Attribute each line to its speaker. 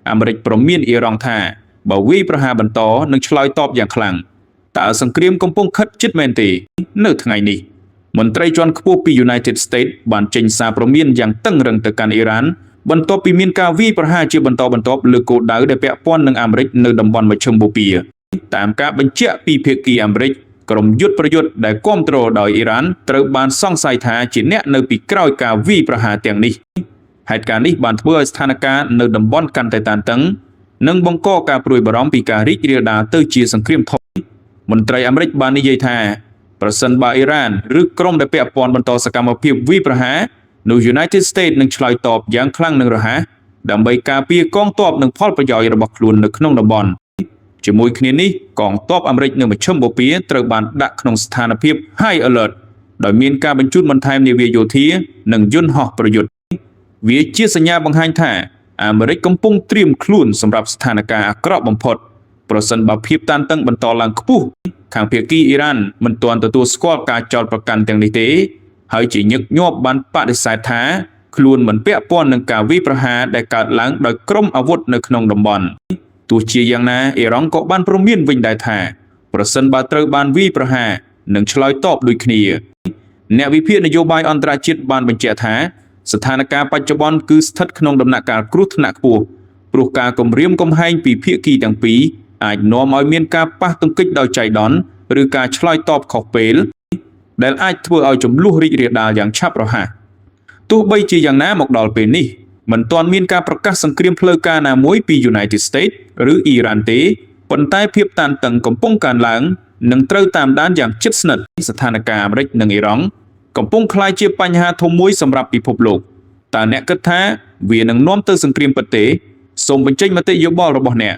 Speaker 1: អាមេរិកប្រមានអ៊ីរ៉ង់ថាបើវាយប្រហារបន្តនឹងឆ្លើយតបយ៉ាងខ្លាំងតើសង្គ្រាមកំពុងខិតជិតមែនទេនៅថ្ងៃនេះមន្ត្រីជាន់ខ្ពស់ពី United States បានចេញសារព្រមានយ៉ាងតឹងរឹងទៅកាន់អ៊ីរ៉ានបន្ទាប់ពីមានការវាយប្រហារជាបន្តបន្ទាប់លើគោលដៅដែលពាក់ព័ន្ធនឹងអាមេរិកនៅតំបន់មជ្ឈិមបូព៌ាតាមការបញ្ជាក់ពីភាគីអាមេរិកក្រុមយុទ្ធប្រយុទ្ធដែលគាំទ្រដោយអ៊ីរ៉ានត្រូវបានសង្ស័យថាជាអ្នកនៅពីក្រោយការវាយប្រហារទាំងនេះហេតុការណ៍នេះបានធ្វើឲ្យស្ថានភាពនៅតំបន់កាន់តែតានតឹងនិងបង្កការព្រួយបារម្ភពីការរីករាលដាលទៅជាសង្គ្រាមធំមន្ត្រីអាមេរិកបាននិយាយថាប្រសិនបើអ៊ីរ៉ានឬក្រុមដែលពាក់ព័ន្ធបន្តសកម្មភាពវាយប្រហារនោះ United States នឹងឆ្លើយតបយ៉ាងខ្លាំងនិងរហ័សដើម្បីការពារកងទ័ពនិងផលប្រយោជន៍របស់ខ្លួននៅក្នុងតំបន់ជាមួយគ្នានេះកងទ័ពអាមេរិកនៅមជ្ឈិមបូព៌ាត្រូវបានដាក់ក្នុងស្ថានភាព High Alert ដោយមានការបញ្ជូនបន្ថែមនាវាយោធានិងយន្តហោះប្រយុទ្ធវាជាសញ្ញាបង្ហាញថាអាមេរិកកំពុងត្រៀមខ្លួនសម្រាប់ស្ថានភាពអាក្រក់បំផុតប្រសិនបើភាពតានតឹងបន្តឡើងខ្ពស់ខាងភាគីអ៊ីរ៉ានមិនទាន់ទទួលស្គាល់ការចោទប្រកាន់ទាំងនេះទេហើយជាញឹកញាប់បានបដិសេធថាខ្លួនមិនពាក់ព័ន្ធនឹងការវាយប្រហារដែលកើតឡើងដោយក្រុមអាវុធនៅក្នុងតំបន់ទោះជាយ៉ាងណាអ៊ីរ៉ង់ក៏បានព្រមានវិញដែរថាប្រសិនបើត្រូវបានវាយប្រហារនឹងឆ្លើយតបដូចគ្នាអ្នកវិភាគនយោបាយអន្តរជាតិបានបញ្ជាក់ថាស្ថានភាពបច្ចុប្បន្នគឺស្ថិតក្នុងដំណាក់កាលគ្រោះថ្នាក់ខ្ពស់ព្រោះការគំរាមកំហែងពីភាគីទាំងពីរអាចនាំឲ្យមានការប៉ះទង្គិចដោយចៃដន្យឬការឆ្លើយតបខុសពេលដែលអាចធ្វើឲ្យចំនួនរីករាលដាលយ៉ាងឆាប់រហ័សទោះបីជាយ៉ាងណាមកដល់ពេលនេះមិនទាន់មានការប្រកាសសង្គ្រាមផ្លូវការណាមួយពី United States ឬអ៊ីរ៉ានទេប៉ុន្តែភាពតានតឹងកំពុងកើនឡើងនិងត្រូវតាមដានយ៉ាងជិតស្និទ្ធស្ថានភាពអាមេរិកនិងអ៊ីរ៉ង់កំពុងក្លាយជាបញ្ហាធំមួយសម្រាប់ពិភពលោកតើអ្នកគិតថាវានឹងនាំទៅសង្គ្រាមពិតទេសូមបញ្ចេញមតិយោបល់របស់អ្នក